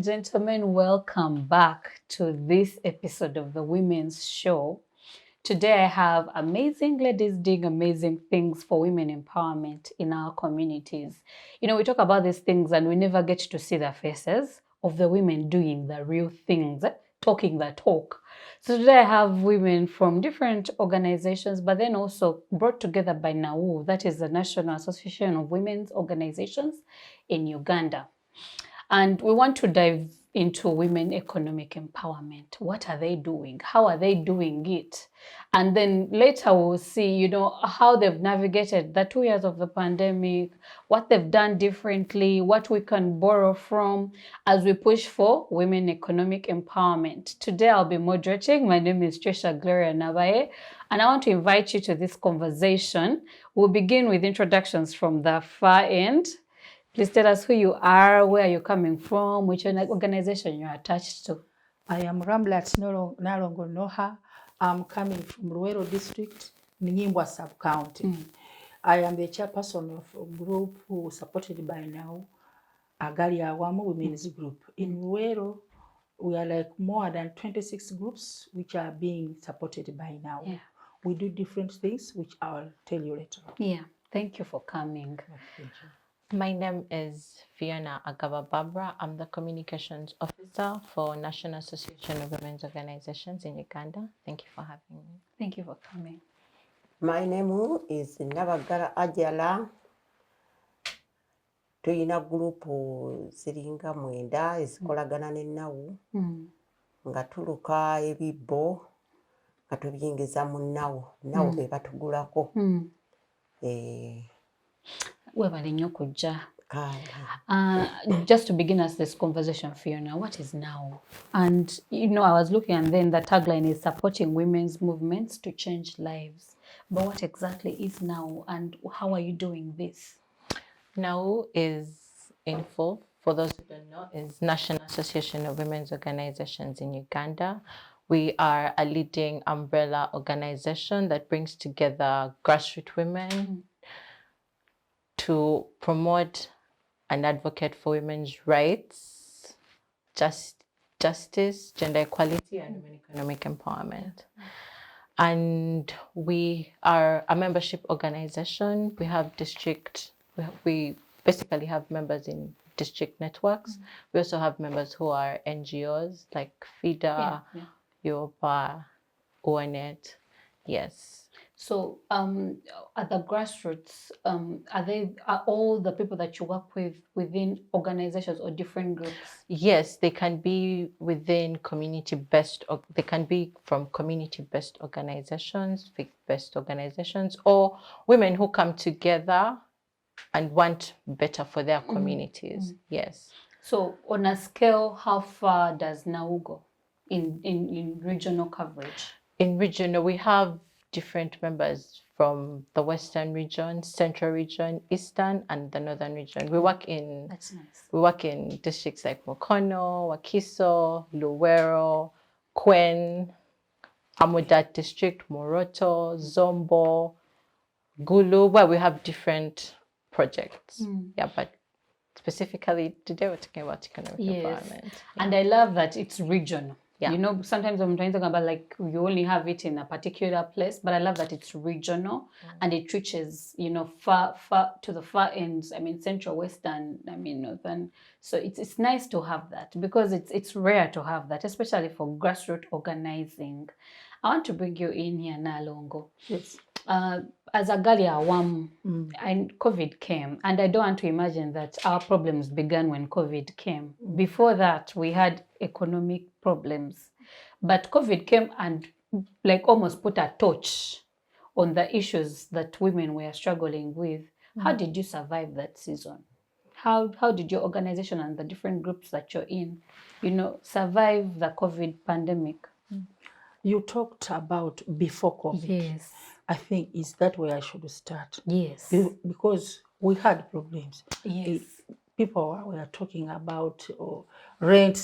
and gentlemen, welcome back to this episode of the Women's Show. Today I have amazing ladies doing amazing things for women empowerment in our communities. You know, we talk about these things and we never get to see the faces of the women doing the real things, talking the talk. So today I have women from different organizations, but then also brought together by NAWOU, that is the National Association of Women's Organizations in Uganda. And we want to dive into women economic empowerment. What are they doing? How are they doing it? And then later we'll see, you know, how they've navigated the 2 years of the pandemic, what they've done differently, what we can borrow from as we push for women economic empowerment. Today I'll be moderating. My name is Tricia Gloria Nabaye, and I want to invite you to this conversation. We'll begin with introductions from the far end. Please tell us who you are, where you're coming from, which organization you're attached to. I am Ramlat Noah. I'm coming from Luwero district, Nyimbwa sub-county. I am the chairperson of a group who is supported by now, Agalya Awamu Women's group. In Luwero, we are like more than 26 groups which are being supported by now. Yeah. We do different things, which I'll tell you later. Yeah, thank you for coming. Thank you. My name is Fiona Agaba Barbra. I'm the Communications Officer for National Association of Women's Organizations in Uganda. Thank you for having me. Thank you for coming. My name is Nabaggala Hajjarah. Tuyina group ziringa mwenda ezikolagana ne NAWOU nga tuluka ebibbo nga tubiyingiza mu NAWOU be batugulako. Webale nnyo kujja. Just to begin us this conversation, Fiona, what is NAWOU? And, you know, I was looking and then the tagline is supporting women's movements to change lives. But what exactly is NAWOU and how are you doing this? NAWOU is in full, for those who don't know, is National Association of Women's Organizations in Uganda. We are a leading umbrella organization that brings together grassroots women to promote and advocate for women's rights, justice, gender equality, and women economic empowerment. And we are a membership organization. We have we basically have members in district networks. We also have members who are NGOs like FIDA, Yoba, ONET. Yes. So at the grassroots, are all the people that you work with within organizations or different groups? Yes, they can be within community-based, they can be from community-based organizations, faith-based organizations, or women who come together and want better for their communities. Yes. So on a scale, how far does NAWOU go in regional coverage? In regional, we have different members from the Western region, Central region, Eastern, and the Northern region. We work in That's nice. We work in districts like Mukono, Wakiso, Luwero, Kwen, Amudat district, Moroto, Zombo, Gulu, where we have different projects. Yeah, but specifically today we're talking about economic empowerment. Yeah. And I love that it's regional. Yeah. You know, sometimes I'm trying to talk about like you only have it in a particular place, but I love that it's regional and it reaches, you know, far to the far ends. I mean, Central, Western, I mean, Northern. So it's nice to have that because it's rare to have that, especially for grassroots organizing. I want to bring you in here, Nalongo. Yes. As Agalya Awamu, and COVID came, and I don't want to imagine that our problems began when COVID came. Before that, we had economic problems, but COVID came and like almost put a torch on the issues that women were struggling with. How did you survive that season? How did your organization and the different groups that you're in, you know, survive the COVID pandemic? You talked about before COVID. Yes. I think is that where I should start. Yes. Because we had problems. Yes. People were talking about rent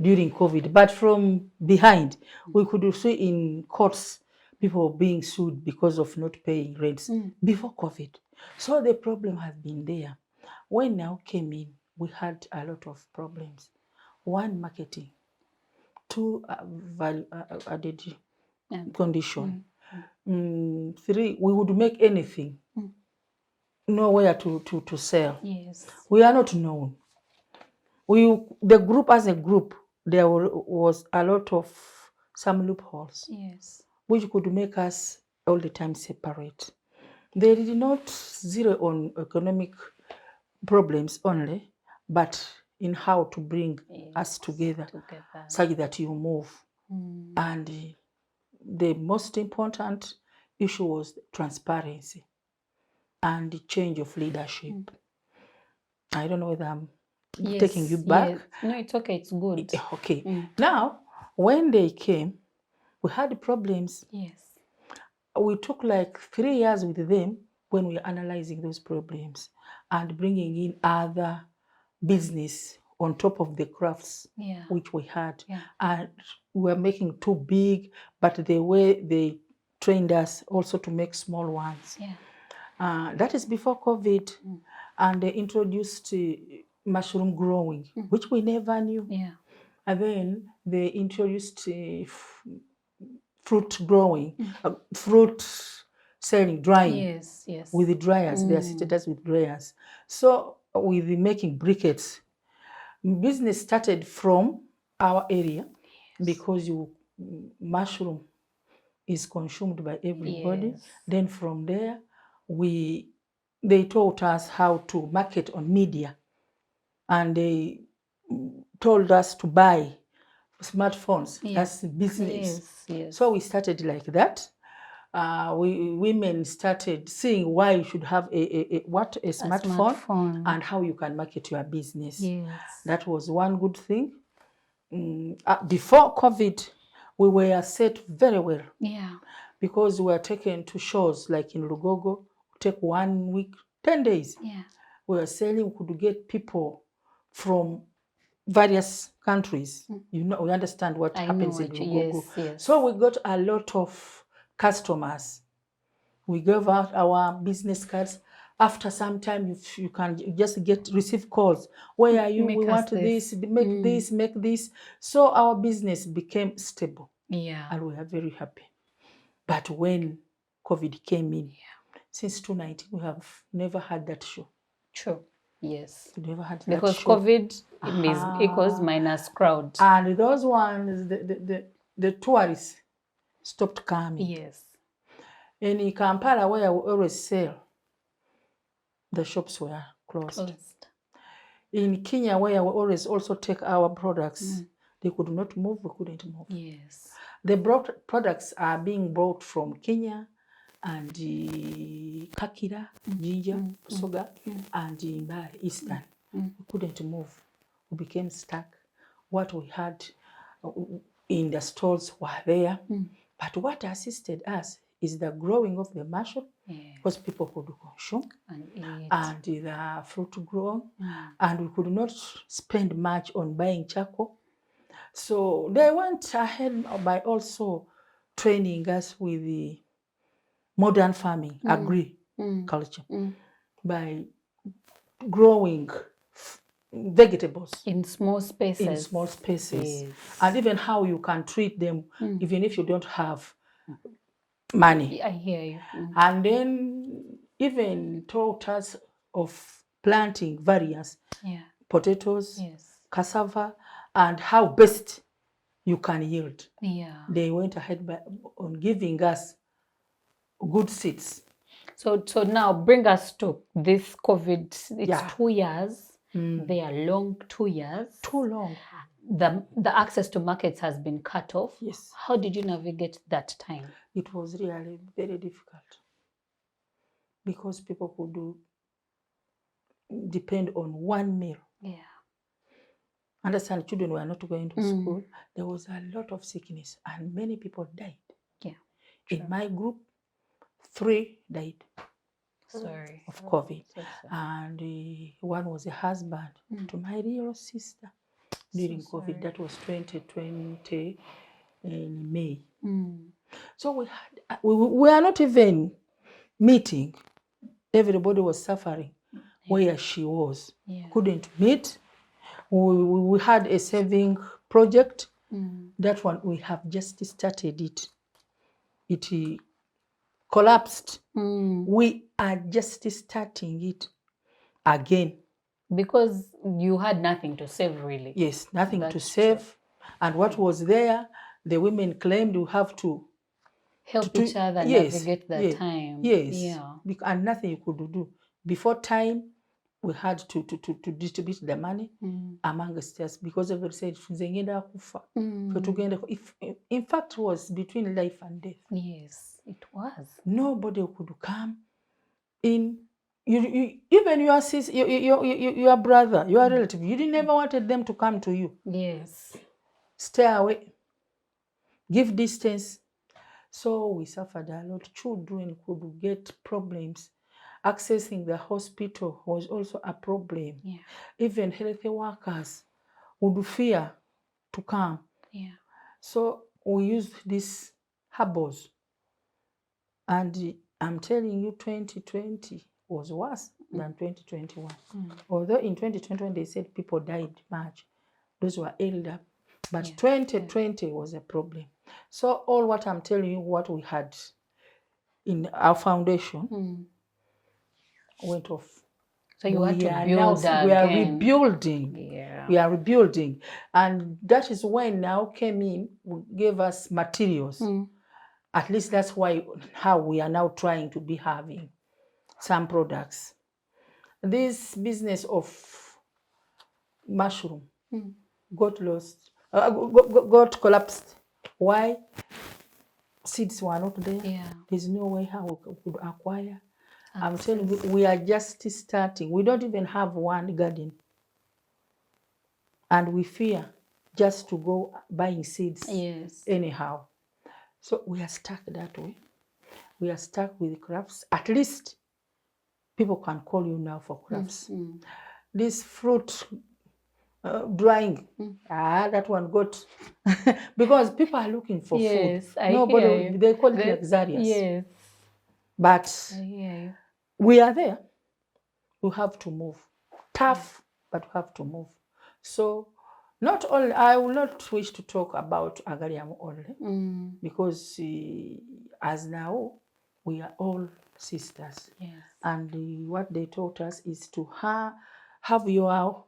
during COVID, but from behind, we could see in courts people being sued because of not paying rents before COVID. So the problem has been there. When now came in, we had a lot of problems. one, marketing, two, value added condition, three, we would make anything, nowhere to sell. Yes. We are not known. The group as a group, there was a lot of some loopholes, Yes. which could make us all the time separate. They did not zero on economic problems only, but in how to bring us together such that you move. And the most important issue was transparency and the change of leadership. I don't know whether I'm taking you back. Yes. No, it's okay. It's good. Okay. Now, when they came, we had problems. Yes. We took like 3 years with them when we were analyzing those problems and bringing in other business on top of the crafts which we had. And we were making too big, but the way they trained us also to make small ones. That is before COVID. And they introduced mushroom growing, which we never knew. And then they introduced fruit growing, fruit selling, drying. With the dryers. They assisted us with dryers. So with the making briquettes, business started from our area because mushroom is consumed by everybody. Then from there, they taught us how to market on media, and they told us to buy smartphones. That's business. So we started like that. Women started seeing why you should have a smartphone and how you can market your business. That was one good thing. Before COVID, we were set very well. Because we were taken to shows like in Lugogo, take 1 week, 10 days. We were selling, we could get people from various countries. We understand what happens in Lugogo. So we got a lot of customers. We gave out our business cards. After some time, you can just receive calls. Where are you? We want this, make this. So our business became stable. And we are very happy. But when COVID came in, since 2019, we have never had that show. True. Yes. We never had that because show. COVID equals minus crowd. And those ones, the tourists stopped coming. And in Kampala, where we always sell, the shops were closed. In Kenya, where we always also take our products, they could not move, we couldn't move. The products are being brought from Kenya and Kakira, Jinja, Soga, and Mbale, Eastern. We couldn't move. We became stuck. What we had in the stores were there. But what assisted us is the growing of the mushroom, because people could consume, and the fruit grow, and we could not spend much on buying charcoal. So they went ahead by also training us with the modern farming, agriculture, by growing vegetables in small spaces. And even how you can treat them, even if you don't have money. I hear you. And then even taught us of planting various potatoes, cassava, and how best you can yield. They went ahead on giving us good seeds. So now bring us to this COVID. It's 2 years. They are long 2 years. Too long. The access to markets has been cut off. How did you navigate that time? It was really very difficult because people could depend on one meal. Understand, children were not going to school. There was a lot of sickness and many people died. In my group, 3 died of COVID. And one was a husband to my real sister during COVID. That was 2020 in May. So we were not even meeting. Everybody was suffering where she was. Couldn't meet. We had a saving project. That one, we have just started it. It collapsed. We are just starting it again. Because you had nothing to save, really. Yes, nothing to That's save. true. And what was there, the women claimed we have to help each other navigate the time. Yes. Yeah. And nothing you could do. Before time, we had to distribute the money amongst us because everybody said, if in fact it was between life and death. Yes, it was. Nobody could come in. Even your sister, your brother, your relative, you didn't ever wanted them to come to you. Yes. Stay away. Give distance. So we suffered a lot. Children could get problems. Accessing the hospital was also a problem. Yeah. Even healthy workers would fear to come. Yeah. So we used these herbals. And I'm telling you, 2020 was worse than 2021. Although in 2021 they said people died much. Those were elder. But 2020 was a problem. So all what I'm telling you, what we had in our foundation went off. So you had to are build now, again. We are rebuilding. Yeah. We are rebuilding. And that is when now came in, gave us materials. At least that's how we are now trying to be having some products. This business of mushroom got lost, got collapsed. Why? Seeds were not there. Yeah. There's no way how we could acquire. I'm telling you, we are just starting. We don't even have one garden. And we fear just to go buying seeds anyhow. So we are stuck that way. We are stuck with crafts. At least people can call you now for crafts. This fruit drying, that one got because people are looking for food. Nobody, they call it luxurious. Yes. But we are there. We have to move. Tough, but we have to move. So not only, I will not wish to talk about Agalya Awamu only, because as now, we are all sisters. Yes. And what they taught us is to have your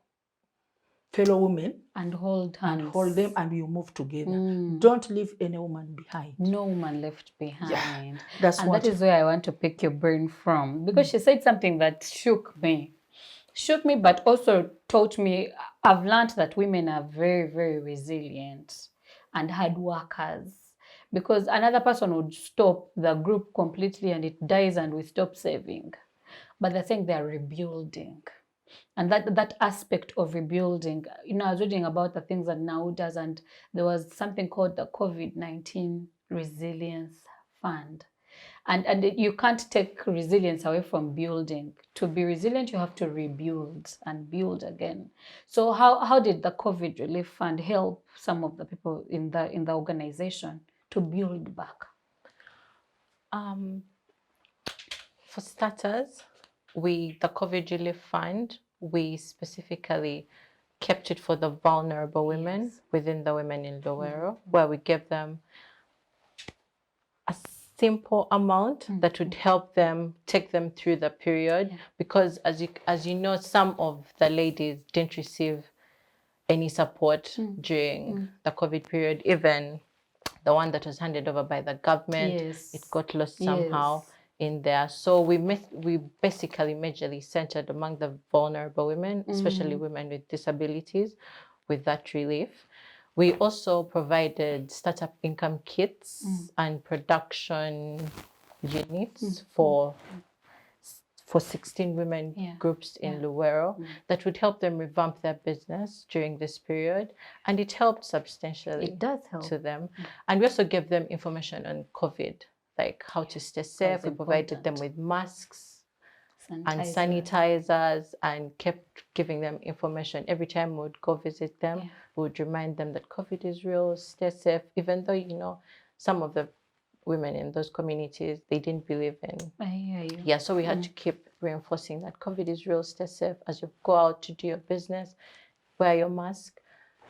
fellow women and hold hands. And hold them, and you move together. Don't leave any woman behind. No woman left behind. Yeah, that is where I want to pick your brain from, because she said something that shook me, but also taught me. I've learned that women are very, very resilient and hard workers, because another person would stop the group completely and it dies and we stop saving. But they think they're rebuilding. And that aspect of rebuilding, I was reading about the things that NAWOU does, and there was something called the COVID-19 Resilience Fund. And you can't take resilience away from building. To be resilient, you have to rebuild and build again. So how did the COVID Relief Fund help some of the people in the organization to build back? For starters, the COVID Relief Fund, we specifically kept it for the vulnerable women within the women in Luwero, where we gave them a simple amount that would help them take them through the period. Because as you know, some of the ladies didn't receive any support during the COVID period. Even the one that was handed over by the government, it got lost somehow in there. So we basically majorly centered among the vulnerable women, especially women with disabilities, with that relief. We also provided startup income kits and production units for 16 women groups in Luwero that would help them revamp their business during this period. And it helped substantially. It does help to them. And we also gave them information on COVID, like how to stay safe. We provided them with masks and sanitizers, and kept giving them information. Every time we would go visit them, we would remind them that COVID is real, stay safe, even though, some of the women in those communities, they didn't believe in. I hear you. Yeah, so we had to keep reinforcing that COVID is real, stay safe. As you go out to do your business, wear your mask.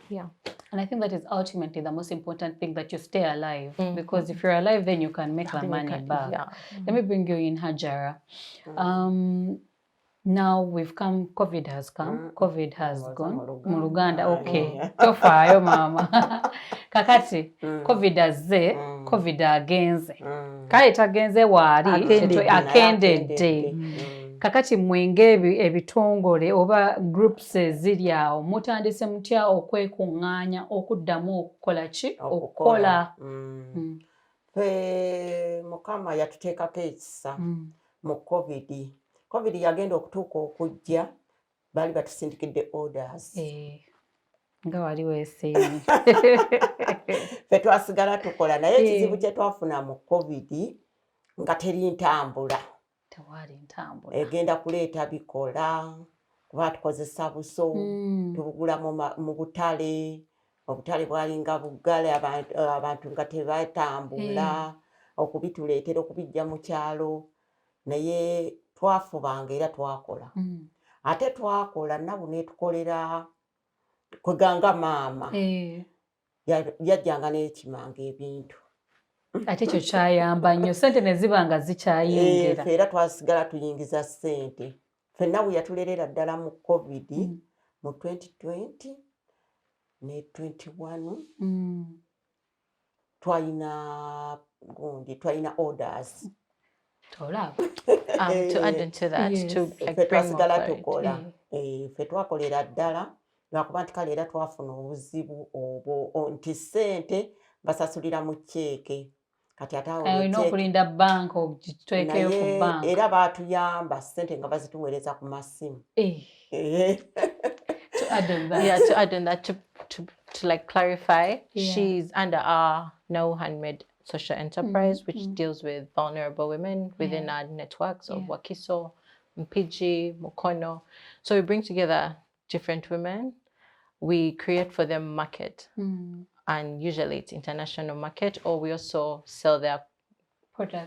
Yeah. And I think that is ultimately the most important thing, that you stay alive. Because if you're alive, then you can make the money back. Yeah. Let me bring you in, Hajjarah. Now we've come, COVID has come, COVID has gone. Uganda, okay. Tofayo mama. Kakati, COVID azze, COVID agenze. Kale tagenze wali, akendedde. Kakati mwenge ebitongole oba groups eziri awo mutandise mutya okwekuŋŋaanya okuddamu okukola ki? Okukola. Mukama yatuteekako ekisa mu COVID. COVID yagenda okutuuka okujja, baali batusindikidde orders. Nga wali weesiimye. Ffe twasigala tukola, naye ekizibu kye twafuna mu COVID nga teri ntambula. Tewali ntambula. Egenda kuleeta bikola, kuba tukozesa buso, tubugula mu butale, obutale bwalinga buggale, abantu nga tebatambula, okubituleetera okubijja mu kyalo, naye twafubanga era twakola. Ate twakola NAWOU netukolera kweganga maama. Yajjanga n'ekimanga ebintu. Ate ekyo kyayamba nnyo, ssente ne ziba nga zikyayingira. Ffe era twasigala tuyingiza ssente. Ffe NAWOU yatulerera ddala mu COVID mu 2020 ne 21 twalina orders. To add into that, to like bring more clarity. Ffe twakolera ddala lwakuba nti kale era twafuna obuzibu obwo nti ssente basasulira mu cheeke. Kati ate awo olina okulinda bank ogitwekeyo ku bank. Era baatuyamba ssente nga bazituweereza ku masimu. To add on that. Yeah, to add on that, to like clarify, she's under our NAWOU Handmade social enterprise, which deals with vulnerable women within our networks of Wakiso, Mpiji, Mukono. So we bring together different women. We create for them market. And usually it's international market, or we also sell their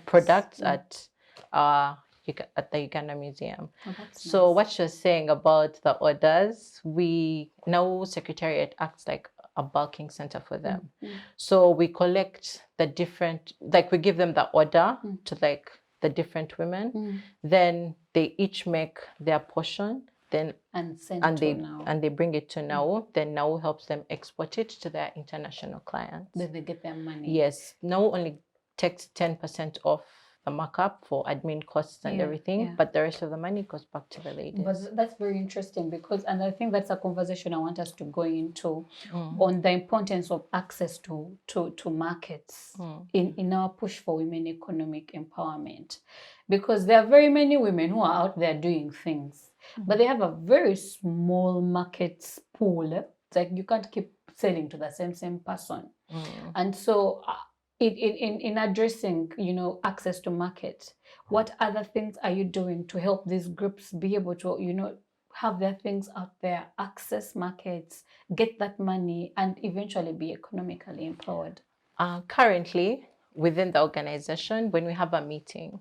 products at the Uganda Museum. So nice. What you're saying about the orders, NAWOU Secretariat acts like a bulking center for them. So we collect the different, like we give them the order to like the different women. Then they each make their portion. Then they bring it to NAWOU. Then NAWOU helps them export it to their international clients. Then they get their money. Yes, NAWOU only takes 10% off the markup for admin costs and everything, but the rest of the money goes back to the ladies. But that's very interesting because, and I think that's a conversation I want us to go into on the importance of access to markets in our push for women economic empowerment, because there are very many women who are out there doing things. But they have a very small market pool. It's like you can't keep selling to the same person. And so in addressing, access to market, what other things are you doing to help these groups be able to, have their things out there, access markets, get that money, and eventually be economically empowered? Currently, within the organization, when we have a meeting,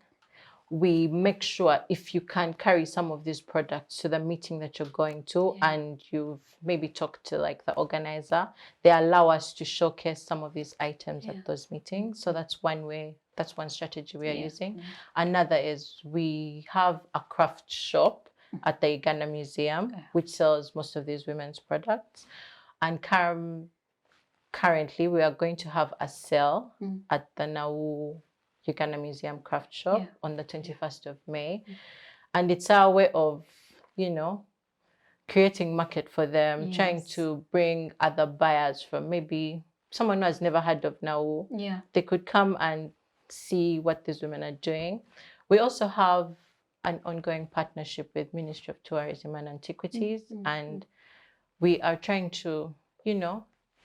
we make sure if you can carry some of these products to the meeting that you're going to and you've maybe talked to like the organizer, they allow us to showcase some of these items at those meetings. So that's one way, that's one strategy we are using. Another is we have a craft shop at the Uganda Museum, which sells most of these women's products. And currently we are going to have a sale at the NAWOU Uganda Museum craft shop on the 21st of May. And it's our way of, creating market for them, trying to bring other buyers from maybe someone who has never heard of NAWOU. They could come and see what these women are doing. We also have an ongoing partnership with Ministry of Tourism and Antiquities, and we are trying to,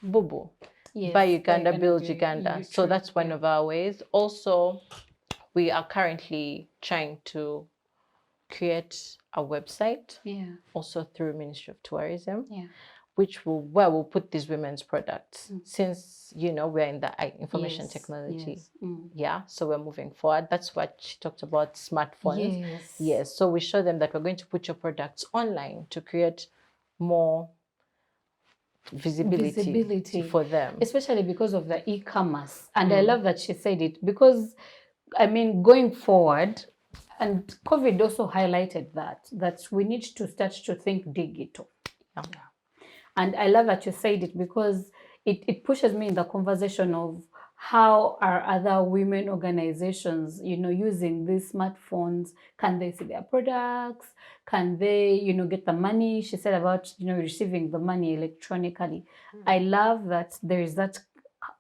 bubu. Buy Uganda, build Uganda. So that's one of our ways. Also, we are currently trying to create a website, also through Ministry of Tourism, where we'll put these women's products. Since, we're in the information technology. So we're moving forward. That's what she talked about, smartphones. Yes. So we show them that we're going to put your products online to create more visibility for them. Especially because of the e-commerce. And I love that she said it because, I mean, going forward, and COVID also highlighted that we need to start to think digital. Yeah. And I love that you said it because it pushes me in the conversation of how are other women organizations, using these smartphones? Can they see their products? Can they, get the money? She said about, receiving the money electronically. I love that there is that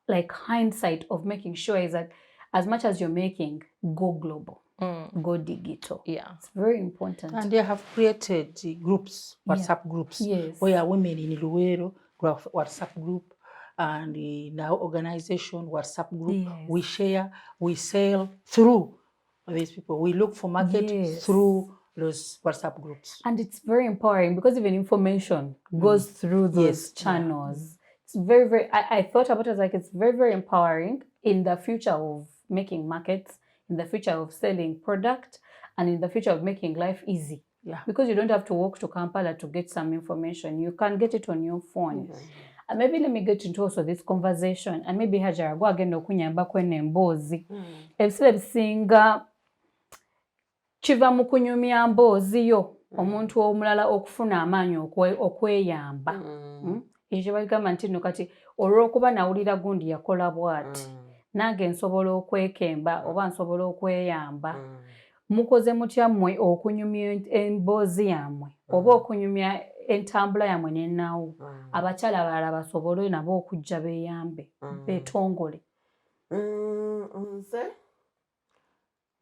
like hindsight of making sure is that as much as you're making, go global. Go digital. Yeah. It's very important. And they have created groups, WhatsApp groups, where women in Luwero WhatsApp group, and the NAWOU organization WhatsApp group. We share, we sell through these people. We look for market through those WhatsApp groups. And it's very empowering because even information goes through those channels. It's very, very, I thought about it as like it's very, very empowering in the future of making markets, in the future of selling product, and in the future of making life easy. Yeah. Because you don't have to walk to Kampala to get some information. You can get it on your phone. And maybe let me get into also this conversation. And maybe Hajjarah, go again okunyamba kwene mboozi. Ebisere bisinga kiva mu kunyumya mboozi yo omuntu omulala okufuna amaanyi okweyamba. Ekyo bagamba nti nno kati olw'okuba nawulira gundi yakola bw'ati. Nange nsobola okwekemba oba nsobola okweyamba. Mukoze mutya mmwe okunyumya emboozi yammwe oba okunyumya entambula yammwe ne NAWOU? Abakyala abalala basobole nabo okujja beeyambe beetongole. Nze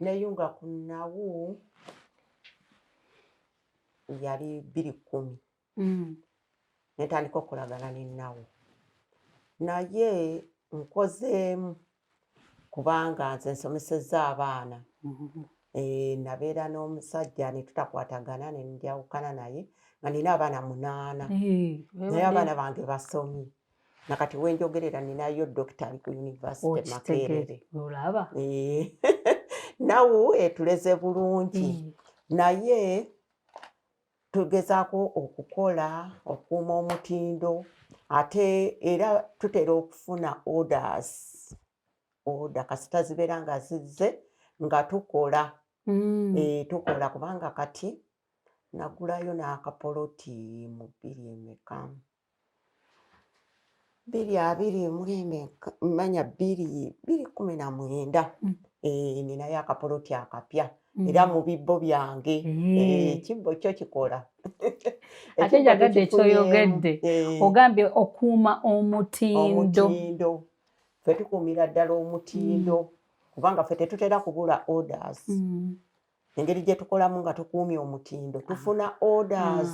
neyunga ku NAWOU yali 2010 netandika okolagana ne NAWOU naye nkozeemu kubanga nze nsomesezza abaana. Nabeera n'omusajja ne tutakwatagana ne njawukana naye nga nina abaana 8 naye abaana bange basomye nakati wenjogerera ninayo dokita ali ku University Makerere. Olaba? NAWOU etuleze bulungi naye tugezaako okukola okuuma omutindo ate era tutera okufuna orders kasita zibeera nga zizze nga tukola. Tukola kubanga kati nagulayo n'akapoloti mu 2019 ninayo akapoloti akapya era mu bibbo byange. Ekibbo kyo kikola. Ate njagadde ekyoyogedde ogambye okuuma omutindo. Ffe tukuumira ddala omutindo kubanga ffe tetutera kubula orders. Engeri gye tukolamu nga tukuumye omutindo tufuna orders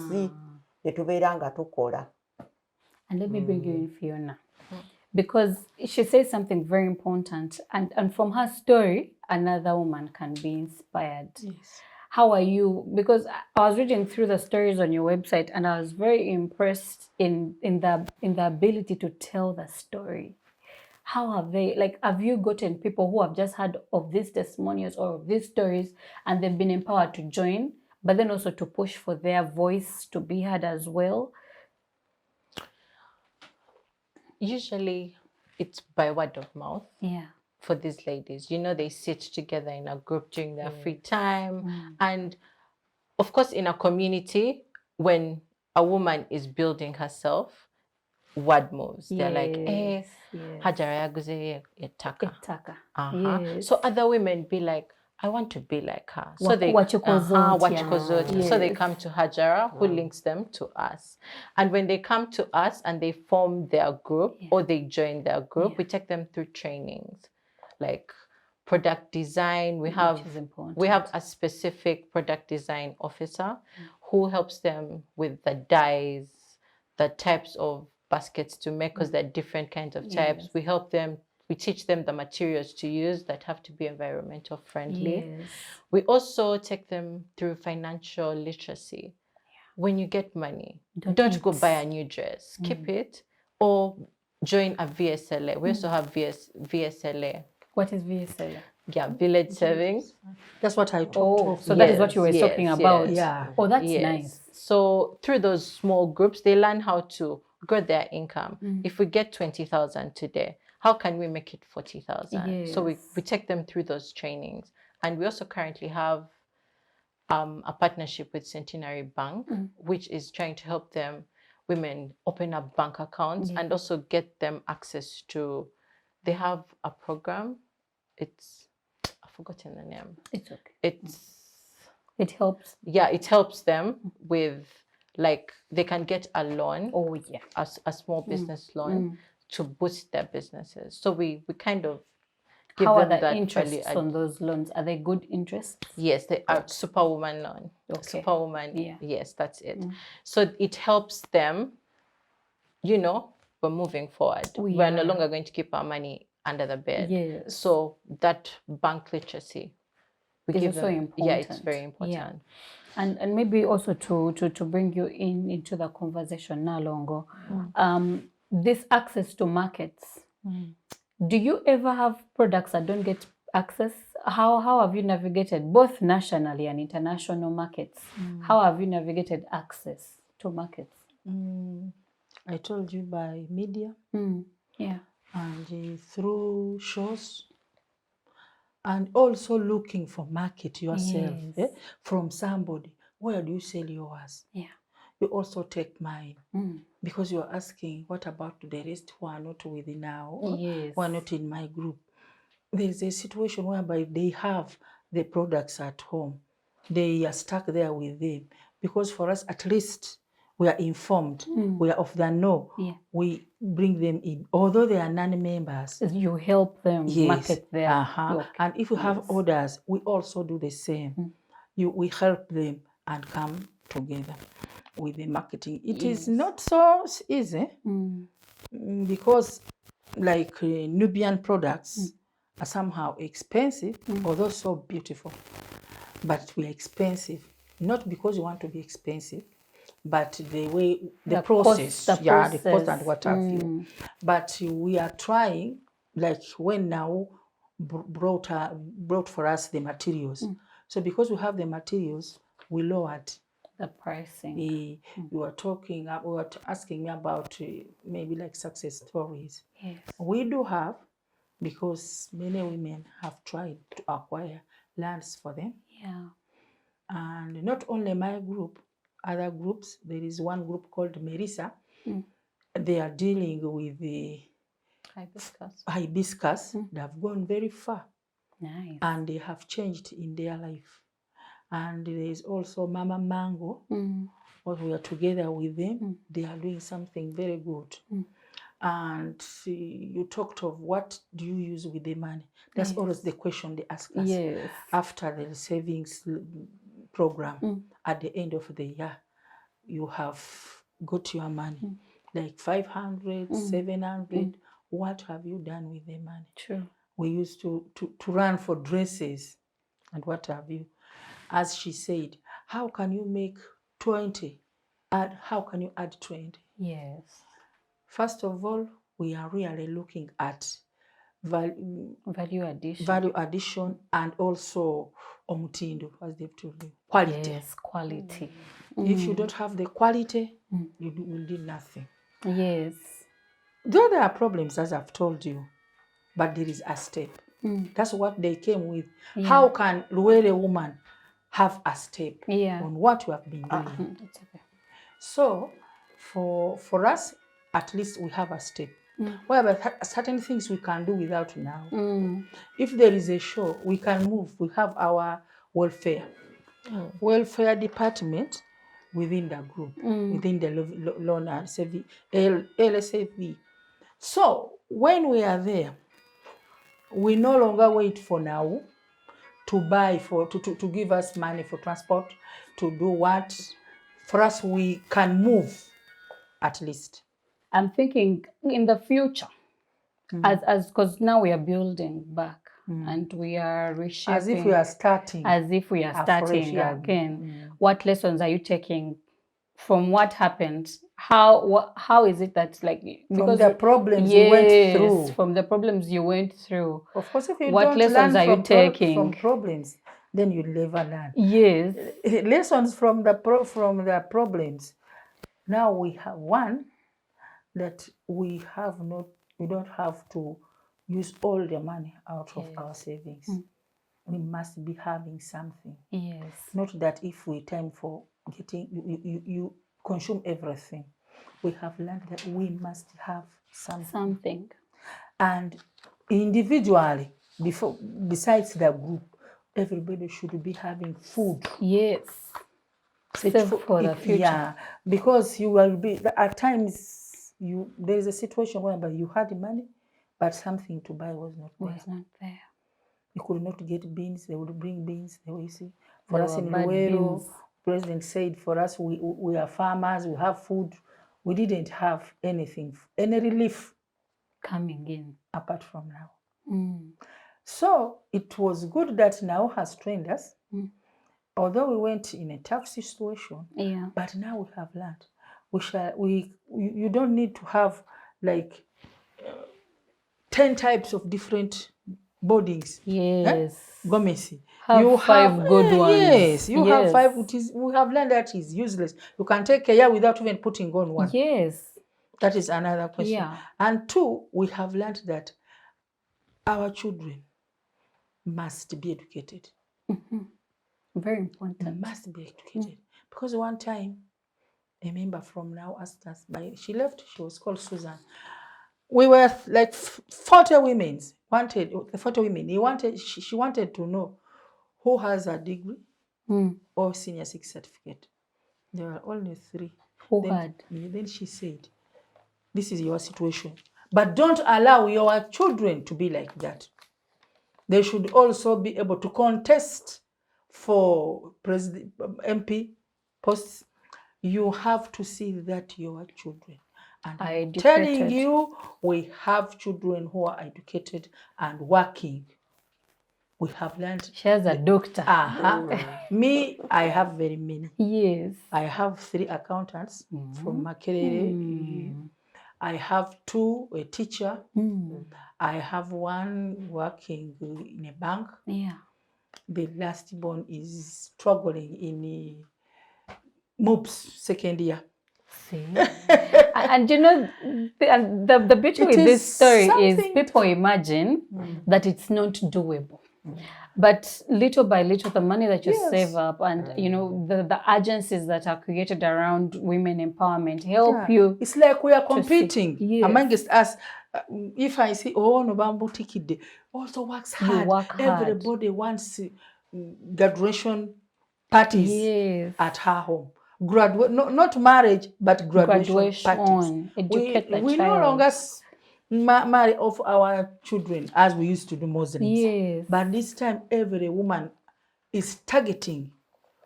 ne tubeera nga tukola. And let me bring you in, Fiona, because she says something very important, and from her story another woman can be inspired. How are you? Because I was reading through the stories on your website and I was very impressed in the ability to tell the story. How have they, have you gotten people who have just heard of these testimonials or of these stories and they've been empowered to join, but then also to push for their voice to be heard as well? Usually it's by word of mouth. Yeah. For these ladies, they sit together in a group during their free time. And of course, in a community, when a woman is building herself, word moves. They're like, Hajjarah yaguze ettaka. So other women be like, I want to be like her. So they So they come to Hajjarah, who links them to us. And when they come to us and they form their group or they join their group, we take them through trainings like product design. We have a specific product design officer who helps them with the dyes, the types of baskets to make, because there are different kinds of types. We help them. We teach them the materials to use that have to be environmental friendly. We also take them through financial literacy. When you get money, don't go buy a new dress. Keep it or join a VSLA. We also have VSLA. What is VSLA? Yeah, village savings. That's what I talked of. So that is what you were talking about. Yeah. Oh, that's nice. So through those small groups, they learn how to grow their income. If we get 20,000 today, how can we make it 40,000? So we take them through those trainings. And we also currently have a partnership with Centenary Bank, which is trying to help women open up bank accounts and also get them access to, they have a program. I've forgotten the name. It's okay. It helps. Yeah, it helps them with, like, they can get a loan. Oh, yeah. A small business loan to boost their businesses. So we kind of give How are them the that interests on those loans? Are they good interests? Yes, they are. Superwoman loan. Okay. Superwoman. Yeah. Yes, that's it. So it helps them, we're moving forward. We're no longer going to keep our money under the bed. Yes. So that bank literacy, we give them. Important. Yeah, it's very important. Yeah. And maybe also to bring you into the conversation now longer, this access to markets. Do you ever have products that don't get access? How have you navigated both nationally and international markets? How have you navigated access to markets? I told you by media. Yeah. And through shows. And also looking for market yourself. From somebody. Where do you sell yours? Yeah. You also take mine. Because you're asking, what about the rest who are not with NAWOU? Yes. Who are not in my group? There's a situation whereby they have the products at home. They are stuck there with them. Because for us, at least, we are informed. We are of the know. Yeah. We bring them in. Although they are non-members. You help them market their... Okay. And if you have orders, we also do the same. We help them and come together with the marketing. It is not so easy because like Nubian products are somehow expensive, although so beautiful. But we are expensive, not because we want to be expensive, but the process, the cost and what have you. But we are trying, like when NAWOU brought for us the materials. So because we have the materials, we lowered the pricing. You were asking me about maybe like success stories. Yes. We do have, because many women have tried to acquire lands for them. Yeah. And not only my group, other groups. There is one group called Merisa. They are dealing with the hibiscus. They have gone very far. Nice. And they have changed in their life. And there is also Mama Mango. We are together with them. They are doing something very good. And you talked of what do you use with the money. That's always the question they ask us. Yes. After the savings program, at the end of the year, you have got your money, like 500, 700. What have you done with the money? True. We used to run for dresses and what have you. As she said, how can you make 20? How can you add 20? Yes. First of all, we are really looking at value addition and also omutindo, as they've told you. Quality. Yes, quality. If you don't have the quality, you will do nothing. Yes. Though there are problems, as I've told you, but there is a step. That's what they came with. Yeah. How can Luwero woman have a step on what you have been doing? Okay. So, for us, at least we have a step. Whereby certain things we can do without NAWOU. If there is a show, we can move. We have our welfare department within the group, within the loan and LSAV. So when we are there, we no longer wait for NAWOU to buy to give us money for transport, to do what. For us, we can move at least. I'm thinking in the future, as because now we are building back and we are reshaping. As if we are starting. As if we are starting again. What lessons are you taking from what happened? How is it that, like, because from the problems you went through? From the problems you went through. Of course, if you what don't lessons learn are you taking from problems, then you never learn. Yes. Lessons from the problems. Now we have one. that we don't have to use all the money out of Yes. our savings. We must be having something. Yes. Not that if we time for getting, you consume everything. We have learned that we must have something. And individually, besides the group, everybody should be having food. Yes. Save for the future. Yeah, because you will be, at times, there is a situation whereby you had money, but something to buy was not there. You could not get beans. They would bring beans. They will see. For us in Luwero, President said, for us, we are farmers. We have food. We didn't have anything, any relief coming in apart from now. So it was good that now has trained us. Although we went in a tough situation, but now we have learned. You don't need to have like 10 types of different boardings. Yes. Gomesi. You have 5 good ones. Yes, you have 5. We have learned that is useless. You can take a year without even putting on one. Yes. That is another question. And 2, we have learned that our children must be educated. Very important. They must be educated. Because one time, a member from NAWOU asked us, she left, she was called Susan. We were like 40 women, she wanted to know who has a degree or senior 6 certificate. There were only 3. Then she said, this is your situation. But don't allow your children to be like that. They should also be able to contest for president, MP posts. You have to see that your children. And I'm telling you, we have children who are educated and working. We have learned. She has a doctor. Me, I have very many. Yes. I have 3 accountants from Makerere. I have 2, a teacher. I have 1 working in a bank. The last born is struggling in MOOPS second year. See? And you know, the beauty with this story is people imagine that it's not doable. But little by little, the money that you save up and, you know, the agencies that are created around women empowerment help you. It's like we are competing amongst us. If I see, Nobambutikide also works hard. You work hard. Everybody wants graduation parties at her home. Not marriage, but graduation parties. Educate the we child. no longer marry off our children as we used to do Muslims. But this time, every woman is targeting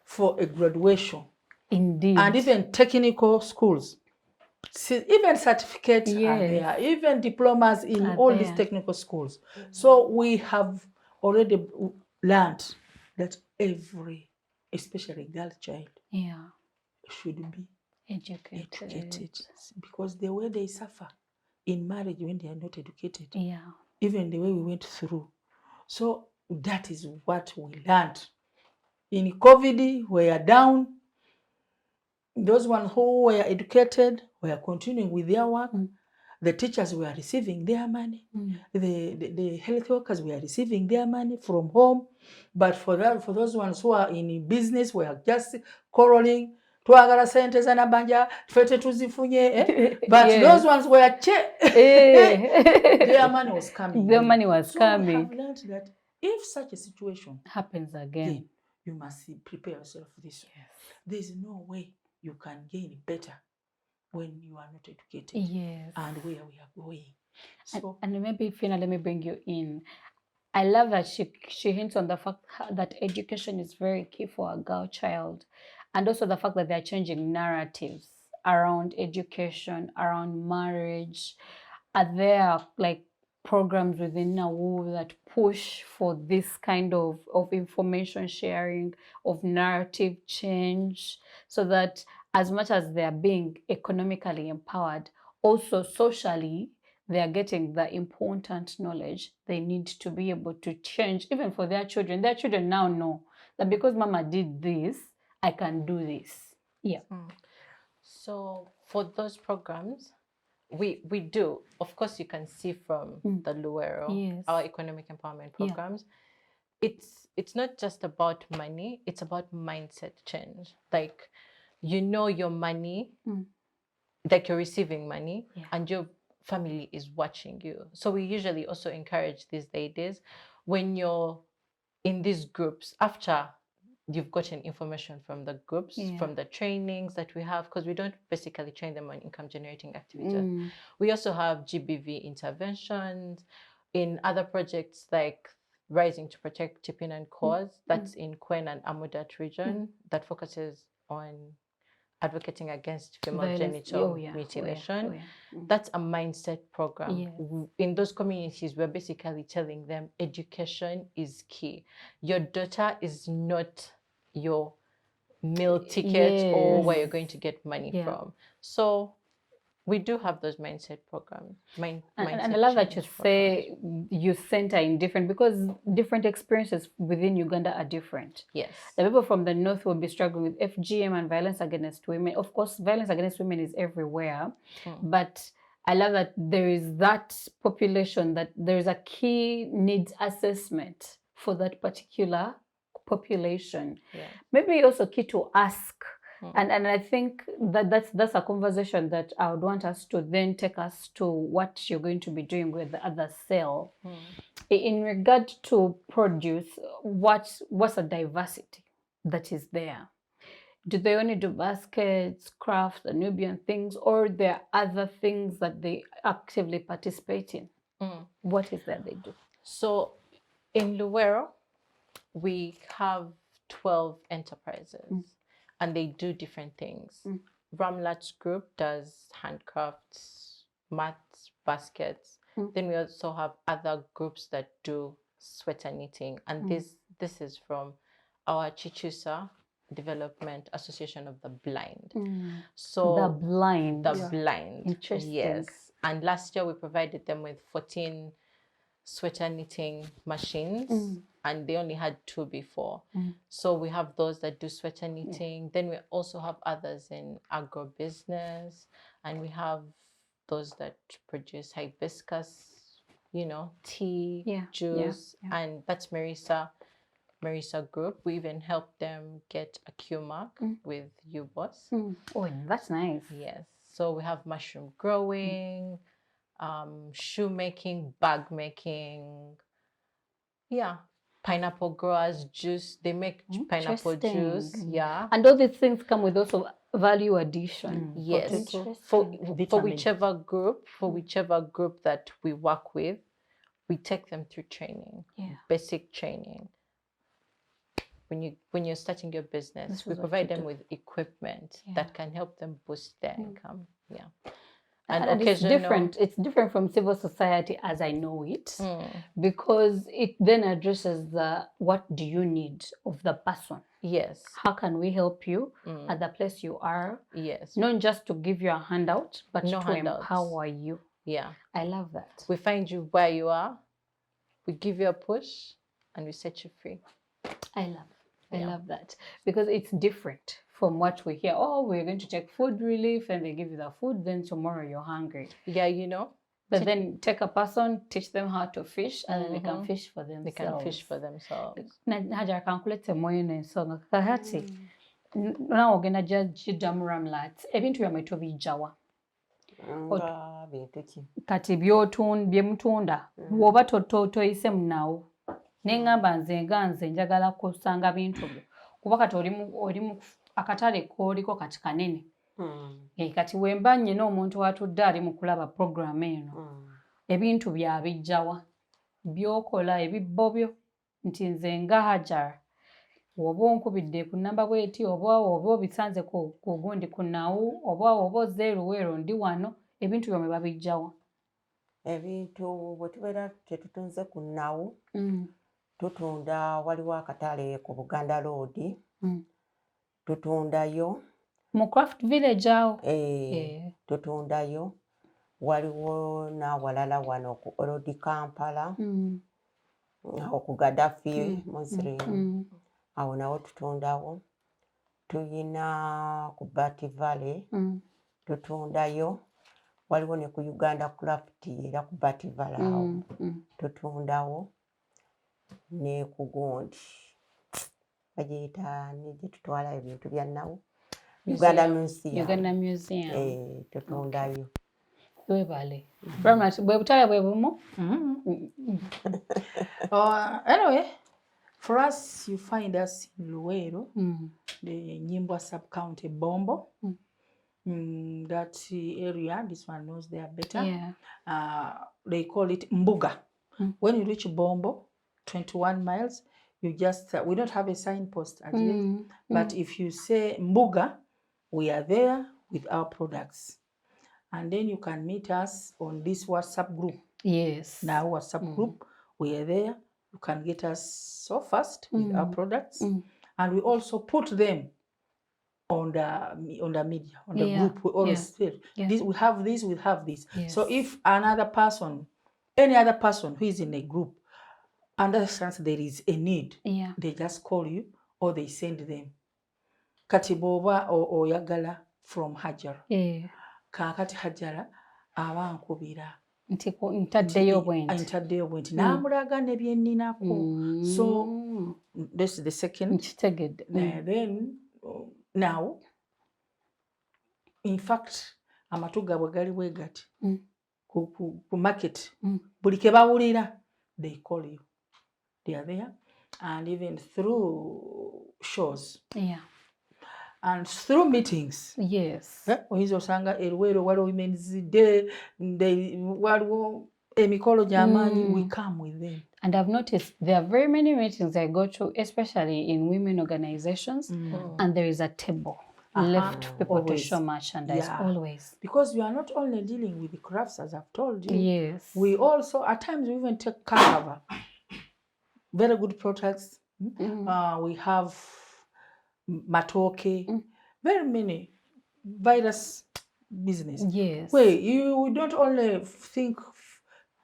for a graduation. Indeed. And even technical schools. Even certificates are there, even diplomas in all these technical schools. So we have already learned that every, especially girl child, should be educated. Because the way they suffer in marriage when they are not educated, even the way we went through. So that is what we learned. In COVID, we are down. Those ones who were educated were continuing with their work. The teachers were receiving their money. The health workers were receiving their money from home. But for those ones who are in business, we are just quarreling. Twagala sente za nabanja, fete tuzifunye. But those ones were their money was coming. Their money was coming. We have learned that if such a situation happens again, you must prepare yourself for this. There is no way you can gain better when you are not educated. And where we are going. So, and maybe, Fiona, let me bring you in. I love that she hints on the fact that education is very key for a girl child. And also the fact that they're changing narratives around education, around marriage. Are there like programs within NAWOU that push for this kind of information sharing, of narrative change, so that as much as they are being economically empowered, also socially, they are getting the important knowledge they need to be able to change, even for their children. Their children now know that because Mama did this, I can do this. So for those programs, we do. Of course, you can see from the Luwero, Yes. our economic empowerment programs. It's not just about money, it's about mindset change. Like, you know your money, like you're receiving money and your family is watching you. So we usually also encourage these ladies, when you're in these groups, after you've gotten information from the groups, from the trainings that we have, because we don't basically train them on income generating activities. We also have GBV interventions in other projects like Rising to Protect Tipping and Cause, that's in Kwen and Amudat region, that focuses on advocating against female genital mutilation. That's a mindset program. In those communities, we're basically telling them education is key. Your daughter is not your meal ticket or where you're going to get money from. So we do have those mindset programs. And I love that you say you center in different, because different experiences within Uganda are different. Yes. The people from the north will be struggling with FGM and violence against women. Of course, violence against women is everywhere. But I love that there is that population, that there is a key needs assessment for that particular population. Maybe also key to ask. And I think that that's a conversation that I would want us to then take us to what you're going to be doing with the other cell. In regard to produce, what's the diversity that is there? Do they only do baskets, crafts, the Nubian things, or there are other things that they actively participate in? What is that they do? So in Luwero, we have 12 enterprises. And they do different things. Ramlat's group does handcrafts, mats, baskets. Then we also have other groups that do sweater knitting. And this is from our Chichusa Development Association of the Blind. So the blind. The blind. Interesting. Yes. And last year we provided them with 14 sweater knitting machines. And they only had 2 before. So we have those that do sweater knitting. Then we also have others in agribusiness. And we have those that produce hibiscus, tea, juice. And that's Marisa group. We even helped them get a Q mark with UBOS. Oh, that's nice. Yes. So we have mushroom growing, shoe making, bag making. Yeah. Pineapple growers, juice. They make pineapple juice. Yeah. And all these things come with also value addition. Yes. For whichever group that we work with, we take them through training. Basic training. When you're starting your business, we provide them with equipment that can help them boost their income. Yeah. And it's different. It's different from civil society as I know it, because it then addresses the what do you need of the person. Yes. How can we help you at the place you are? Yes. Not just to give you a handout, but to empower you. Yeah. I love that. We find you where you are, we give you a push, and we set you free. I love that, because it's different from what we hear. Oh, we're going to take food relief and they give you the food, then tomorrow you're hungry. Yeah, But then take a person, teach them how to fish, and then they can fish for themselves. They can fish for themselves. Hajjarah kankulete moyo n'ensonga kakati nawe ogenda jiddamu Ramlat ebintu byamwe tobijjawa kati byemutunda bw'oba toyise mu NAWOU neŋŋamba nze njagala kusanga bintu byo kuba kati oli mu akatale kooliko kati kanene kati wemba nnyina omuntu atudde ali mu kulaba puroguramu eno ebintu byabijjawa byokola ebibbo byo nti nze nga Hajjarah oba onkubidde ku nnamba bw'eti oba obisanze ku gundi ku NAWOU oba ozze Luwero ndi wano ebintu byomwe babijjawa. Ebintu bwe tubeera tetutunze ku NAWOU tutunda waliwo akatale ku Buganda Road tutundayo mu Craft Village awo tutundayo waliwo n'awalala wano ku Road Kampala awo ku Gaddafi Muslim awo nawo tutundawo tuyina ku Bat Valley tutundayo waliwo ne ku Uganda craft era ku Batival awo tutundawo ne ku Gondi bagiyita ne gye tutwala ebintu bya NAWOU Uganda Museum tutundayo. Webale. Ramlat, bwe butale bwe bumu? Anyway, for us, you find us in Luwero, the Nyimbwa sub-county, Bombo. That area, this one knows they are better. Yeah. They call it Mbuga. When you reach Bombo, 21 miles, you just, we don't have a signpost as yet, but if you say Mbuga, we are there with our products. And then you can meet us on this WhatsApp group. Yes. Now WhatsApp group, we are there. You can get us so fast with our products. And we also put them on the media, on the group. We always say, this, we have this, we have this. So if another person, any other person who is in a group, understands there is a need, they just call you or they send them. Katiboba or Yagala from Hajjarah. Kakati Hajjarah abankubira ntaddeyo bwenti namulaga ne bye nninako. So this is the second. Then now, in fact, amatuga bwe gali bwe gati ku market buli ke bawulira, they call you. They are there, and even through shows. And through meetings. Yes. Oyinza osanga Luwero waliwo Women's Day, waliwo emikolo gy'amaanyi, we come with them. And I've noticed there are very many meetings I go to, especially in women organizations, and there is a table left for people to show merchandise always. Because we are not only dealing with the crafts, as I've told you. Yes. We also, at times, we even take cover. Very good products. We have matoke, very many virus business. Yes. Wait, you don't only think,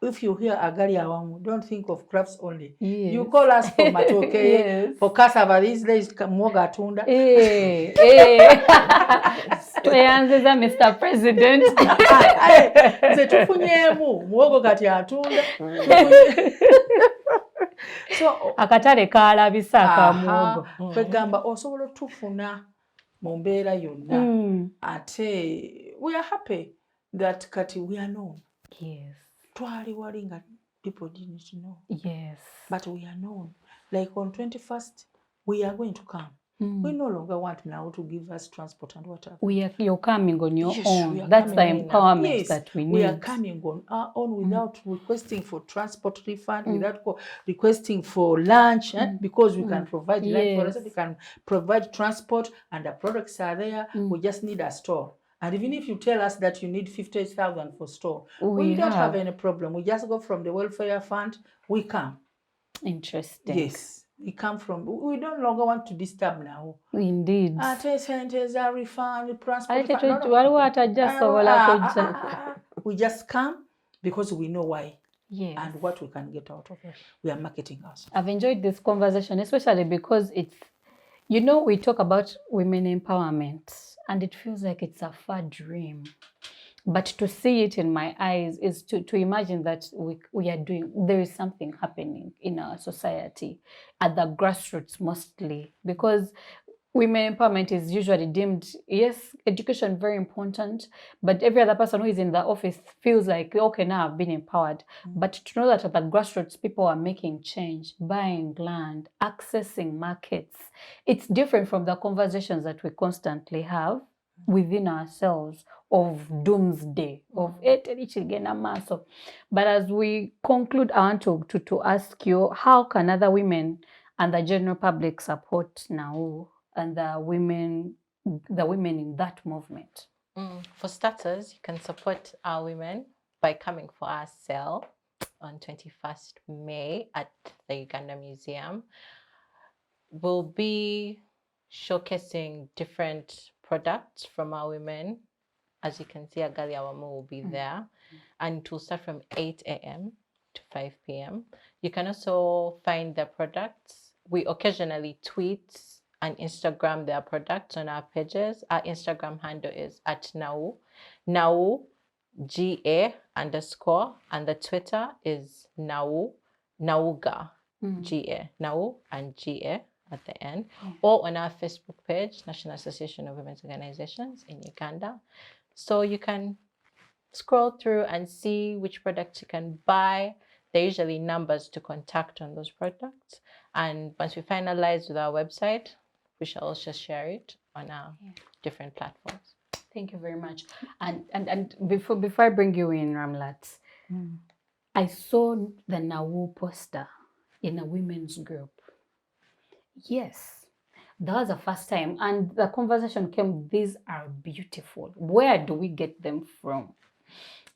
if you hear Agalya Awamu, don't think of crafts only. You call us for matoke, for cassava. These days, mwoga tunda. Tweyanziza Mr. President. Ze tufunyemu mwogo kati atunda. So akatale kalabisa ka mwogo. Kwegamba osobola tufuna mu mbeera yonna. Ate we are happy that kati we are known. Yes. Twali wali nga people didn't know. Yes. But we are known. Like on 21st, we are going to come. We no longer want now to give us transport and whatever. You're coming on your own. That's the empowerment that we need. We are coming on our own without requesting for transport refund, without requesting for lunch, because we can provide lunch for us, we can provide transport, and the products are there. We just need a store. And even if you tell us that you need 50,000 for store, we don't have any problem. We just go from the welfare fund, we come. Interesting. Yes. We come from, we don't longer want to disturb now. Indeed. Refund, we just come because we know why and what we can get out of it. We are marketing us. I've enjoyed this conversation, especially because it's, you know, we talk about women empowerment and it feels like it's a far dream. But to see it in my eyes is to imagine that we are doing, there is something happening in our society at the grassroots mostly, because women empowerment is usually deemed, yes, education very important, but every other person who is in the office feels like, okay, now I've been empowered. But to know that at the grassroots, people are making change, buying land, accessing markets, it's different from the conversations that we constantly have within ourselves of doomsday, of but as we conclude, I want to ask you, how can other women and the general public support NAWOU and the women in that movement? For starters, you can support our women by coming for our sale on 21st May at the Uganda Museum. We'll be showcasing different products from our women. As you can see, Agalya Awamu will be there, and it will start from 8 a.m. to 5 p.m. You can also find their products. We occasionally tweet and Instagram their products on our pages. Our Instagram handle is @NAWOU, NAWOU GA_, and the Twitter is NAWOUGA, GA, NAWOU and GA at the end, or on our Facebook page, National Association of Women's Organizations in Uganda. So you can scroll through and see which products you can buy. There are usually numbers to contact on those products. And once we finalize with our website, we shall also share it on our different platforms. Thank you very much. And before I bring you in, Ramlat, I saw the NAWOU poster in a women's group. Yes, that was the first time. And the conversation came, these are beautiful. Where do we get them from?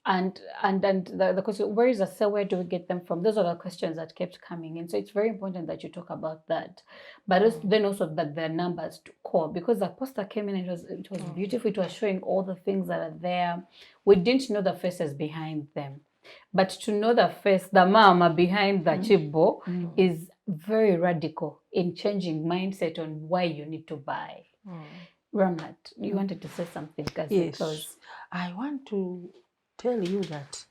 And the question, where is the sale? Where do we get them from? Those are the questions that kept coming in. So it's very important that you talk about that. But then also that there are numbers to call, because the poster came in, it was beautiful. It was showing all the things that are there. We didn't know the faces behind them. But to know the face, the mama behind the chibo is very radical in changing mindset on why you need to buy. Ramlat, you wanted to say something? Yes, I want to tell you that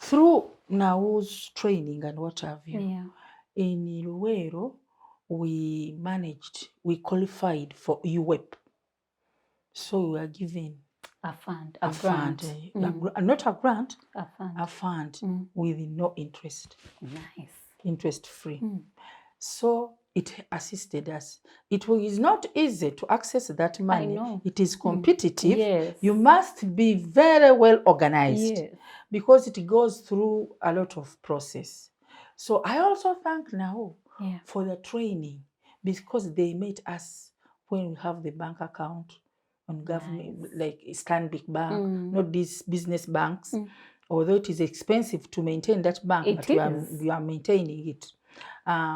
through NAWOU's training and what have you, in Luwero, we qualified for UWEP. So we were given a fund, not a grant, a fund with no interest. Nice. Interest free. So it assisted us. It is not easy to access that money. I know. It is competitive. Yes. You must be very well organized, yes, because it goes through a lot of process. So I also thank NAWOU for the training, because they made us, when we have the bank account on government, like Stanbic Bank, not these business banks, although it is expensive to maintain that bank, but we are maintaining it.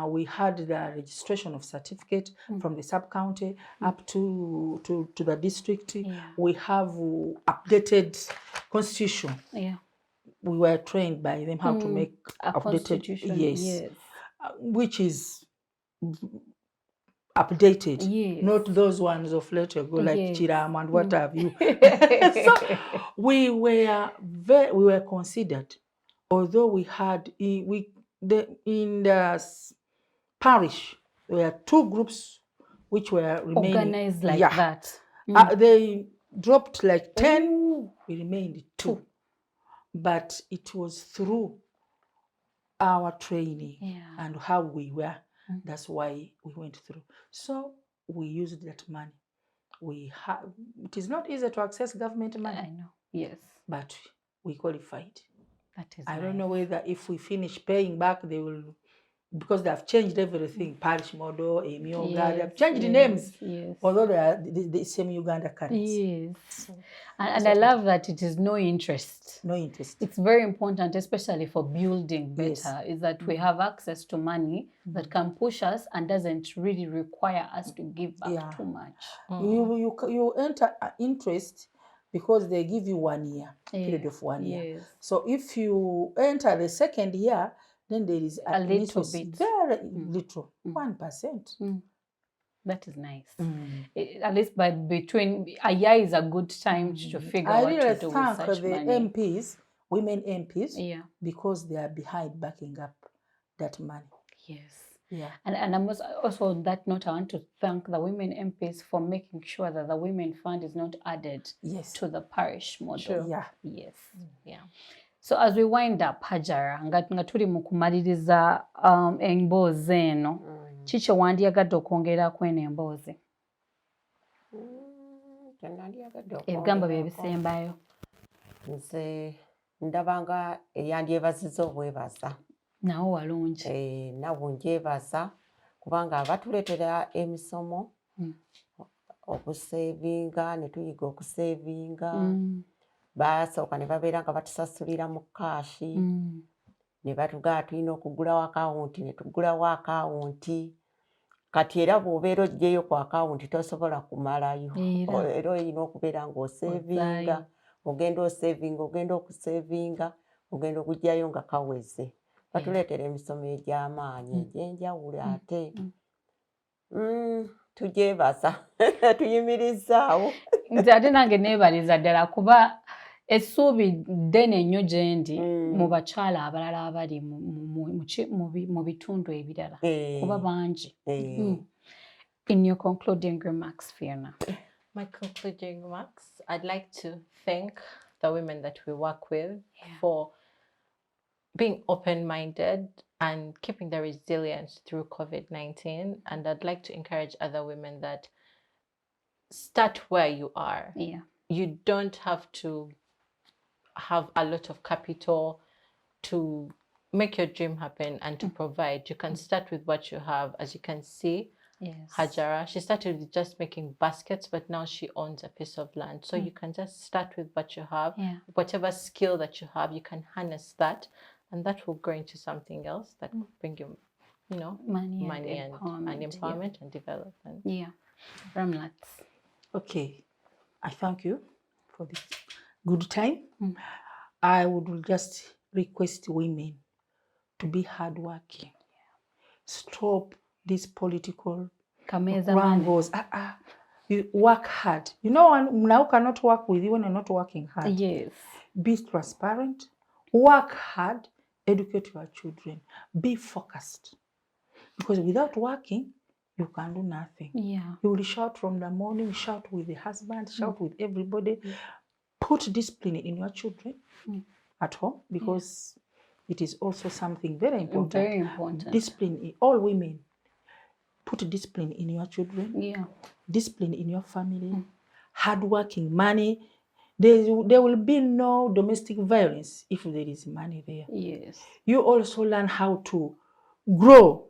We had the registration of certificate from the sub-county up to the district. We have updated constitution. We were trained by them how to make updated, which is updated, not those ones of later ago, like Chiram and what have you. So we were considered, although we had in the parish there were 2 groups which were remaining organized like that. They dropped like 10. We remained 2, but it was through our training and how we were. That's why we went through. So we used that money. It is not easy to access government money. I know. Yes. But we qualified. That is I don't know whether if we finish paying back, they will, because they have changed everything. Parish model, Emioga, they have changed the names. Although they are the same Uganda currency. Yes. And I love that it is no interest. No interest. It's very important, especially for building better, is that we have access to money that can push us and doesn't really require us to give back too much. You enter interest because they give you 1 year, period of 1 year. So if you enter the second year, then there is a little bit, very little, 1%. That is nice. At least between a year is a good time to figure out what to do with such money. I really thank the MPs, women MPs, because they are behind backing up that money. Yes. And I must also, on that note, I want to thank the women MPs for making sure that the women fund is not added to the parish model. So as we wind up, Hajjarah, nga tuli mu kumaliriza emboozi eno, kiki wandyagadde okwongerako eno emboozi? Ebigambo bye bisembayo. Nze ndabanga eyandyebazizza obwebaza. Nawo walungi. Nawo njyebaza kubanga abatuleetera emisomo okusevinga, ne tuyiga okusevinga. Basooka ne babeera nga batusasulira mu kaashi, ne batugaa tulina okugulawo akawunti, ne tugulawo akawunti. Kati era bw'obeera oggyeyo ku akawunti tosobola kumalayo. Era olina okubeera ng'osevinga, ogenda osevinga, ogenda okusevinga, ogenda okugyayo nga kaweze. Batuleetera emisomo egy'amaanyi egy'enjawulo ate. Tugyebaza, tuyimirizaawo. Nze ate nange neebaliza ddala kuba essuubi ddene nnyo gye ndi mu bakyala abalala abali mu bitundu ebirala kuba bangi. In your concluding remarks, Fiona. My concluding remarks, I'd like to thank the women that we work with for being open-minded and keeping the resilience through COVID-19. And I'd like to encourage other women that start where you are. Yeah. You don't have to have a lot of capital to make your dream happen and to provide. You can start with what you have. As you can see, Hajjarah, she started with just making baskets, but now she owns a piece of land. So you can just start with what you have. Whatever skill that you have, you can harness that, and that will grow into something else that will bring you, you know, money and empowerment and development. Yeah. Ramlat. Okay, I thank you for this good time. I would just request women to be hardworking. Stop this political wrangles. You work hard. You know, now cannot work with you when you're not working hard. Yes. Be transparent. Work hard. Educate your children. Be focused. Because without working, you can do nothing. Yeah. You will shout from the morning, shout with the husband, shout with everybody. Put discipline in your children at home, because it is also something very important. Very important. Discipline in all women. Put discipline in your children. Yeah. Discipline in your family. Hardworking, money. There will be no domestic violence if there is money there. Yes. You also learn how to grow.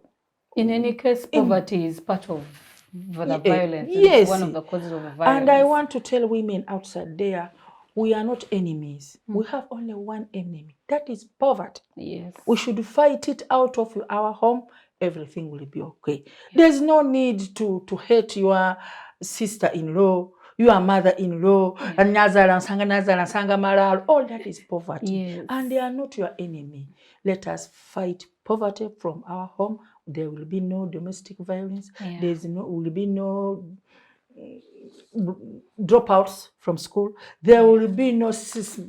In any case, poverty is part of the violence. Yes. It's one of the causes of the violence. And I want to tell women outside there, we are not enemies. We have only one enemy. That is poverty. Yes. We should fight it out of our home. Everything will be okay. There's no need to hate your sister-in-law, your mother-in-law, and Nazara Sanga Maral. All that is poverty. Yes. And they are not your enemy. Let us fight poverty from our home. There will be no domestic violence. There will be no dropouts from school. There will be no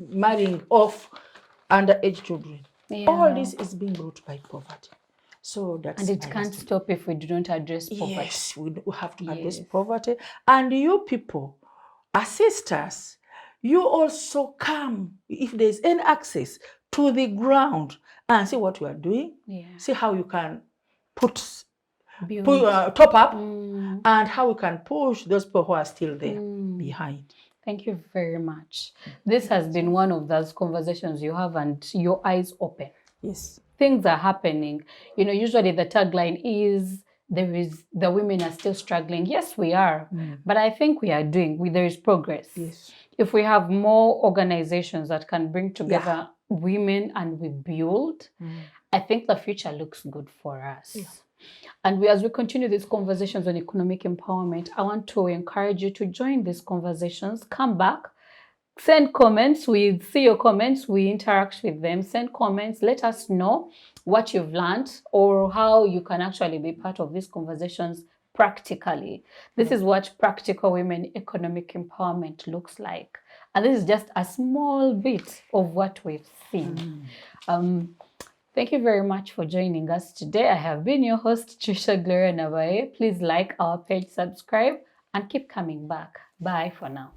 marrying off underage children. All this is being brought by poverty. So that's and it can't stop if we do not address poverty. Yes, we have to address poverty. And you people, assist us. You also come, if there's any access, to the ground and see what we are doing. See how you can top up and how we can push those people who are still there behind. Thank you very much. This has been one of those conversations you have and your eyes open. Yes. Things are happening. You know, usually the tagline is the women are still struggling. Yes, we are. But I think we are there is progress. Yes. If we have more organizations that can bring together women and we build, I think the future looks good for us. And as we continue these conversations on economic empowerment, I want to encourage you to join these conversations. Come back, send comments. We see your comments. We interact with them. Send comments. Let us know what you've learned or how you can actually be part of these conversations practically. This is what practical women economic empowerment looks like. And this is just a small bit of what we've seen. Thank you very much for joining us today. I have been your host, Tricia Gloria Nabaye. Please like our page, subscribe, and keep coming back. Bye for now.